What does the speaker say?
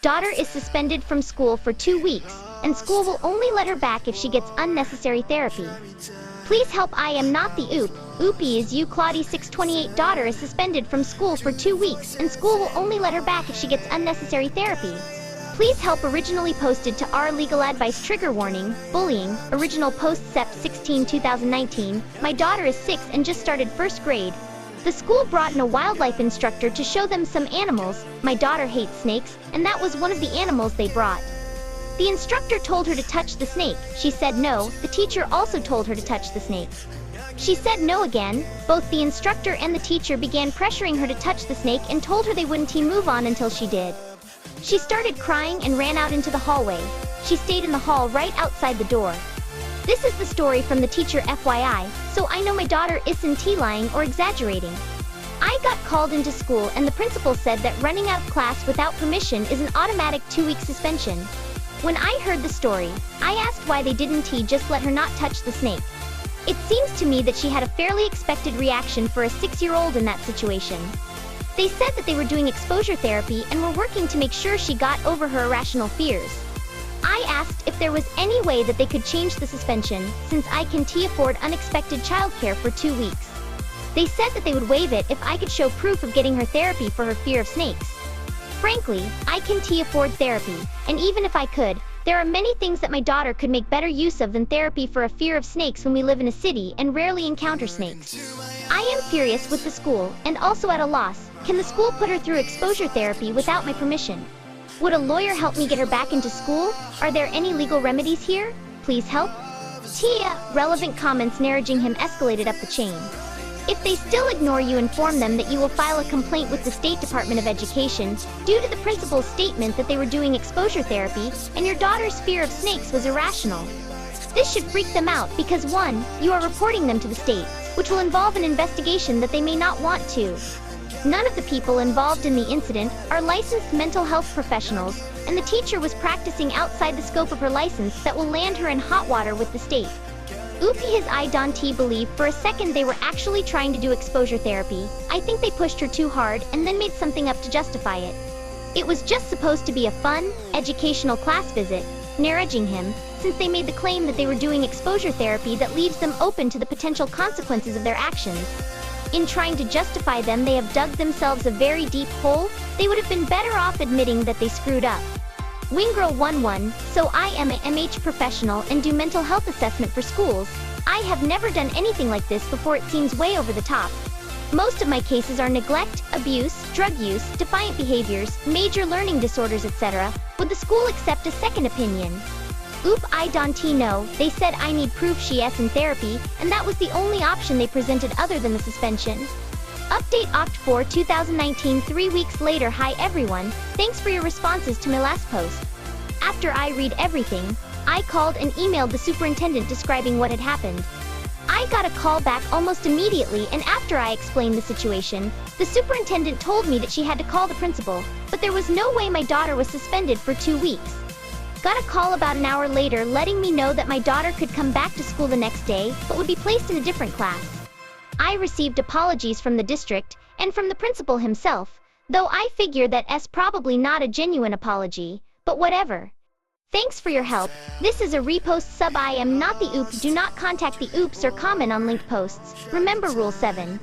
Daughter is suspended from school for 2 weeks, and school will only let her back if she gets unnecessary therapy. Please help, I am not the oop. Oopie is you, Claudie 628. Daughter is suspended from school for 2 weeks, and school will only let her back if she gets unnecessary therapy. Please help. Originally posted to our legal advice. Trigger warning, bullying. Original post Sept 16, 2019. My daughter is 6 and just started 1st grade. The school brought in a wildlife instructor to show them some animals. My daughter hates snakes, and that was one of the animals they brought. The instructor told her to touch the snake. She said no. The teacher also told her to touch the snake. She said no again. Both the instructor and the teacher began pressuring her to touch the snake and told her they wouldn't move on until she did. She started crying and ran out into the hallway. She stayed in the hall right outside the door. This is the story from the teacher, FYI, so I know my daughter isn't lying or exaggerating. I got called into school and the principal said that running out of class without permission is an automatic 2-week suspension. When I heard the story, I asked why they didn't just let her not touch the snake. It seems to me that she had a fairly expected reaction for a 6-year-old in that situation. They said that they were doing exposure therapy and were working to make sure she got over her irrational fears. I asked if there was any way that they could change the suspension, since I can't afford unexpected childcare for 2 weeks. They said that they would waive it if I could show proof of getting her therapy for her fear of snakes. Frankly, I can't afford therapy, and even if I could, there are many things that my daughter could make better use of than therapy for a fear of snakes when we live in a city and rarely encounter snakes. I am furious with the school, and also at a loss. Can the school put her through exposure therapy without my permission? Would a lawyer help me get her back into school? Are there any legal remedies here? Please help. Tia. Relevant comments narrating him escalated up the chain. If they still ignore you, inform them that you will file a complaint with the State Department of Education due to the principal's statement that they were doing exposure therapy and your daughter's fear of snakes was irrational. This should freak them out because 1, you are reporting them to the state, which will involve an investigation that they may not want to. None of the people involved in the incident are licensed mental health professionals, and the teacher was practicing outside the scope of her license that will land her in hot water with the state. Oopie his I don't believe for a second they were actually trying to do exposure therapy. I think they pushed her too hard and then made something up to justify it. It was just supposed to be a fun, educational class visit, narraging him, since they made the claim that they were doing exposure therapy that leaves them open to the potential consequences of their actions. In trying to justify them, they have dug themselves a very deep hole. They would have been better off admitting that they screwed up. Wingirl11, so I am a MH professional and do mental health assessment for schools. I have never done anything like this before. It seems way over the top. Most of my cases are neglect, abuse, drug use, defiant behaviors, major learning disorders, etc. Would the school accept a second opinion? Oop, I don't know. They said I need proof she is in therapy, and that was the only option they presented other than the suspension. Update Oct 4 2019 3 weeks later. Hi everyone, thanks for your responses to my last post. After I read everything, I called and emailed the superintendent describing what had happened. I got a call back almost immediately, and after I explained the situation, the superintendent told me that she had to call the principal, but there was no way my daughter was suspended for 2 weeks. Got a call about an hour later letting me know that my daughter could come back to school the next day, but would be placed in a different class. I received apologies from the district and from the principal himself, though I figure that's probably not a genuine apology, but whatever. Thanks for your help. This is a repost sub. I am not the oop. Do not contact the oops or comment on linked posts. Remember Rule 7.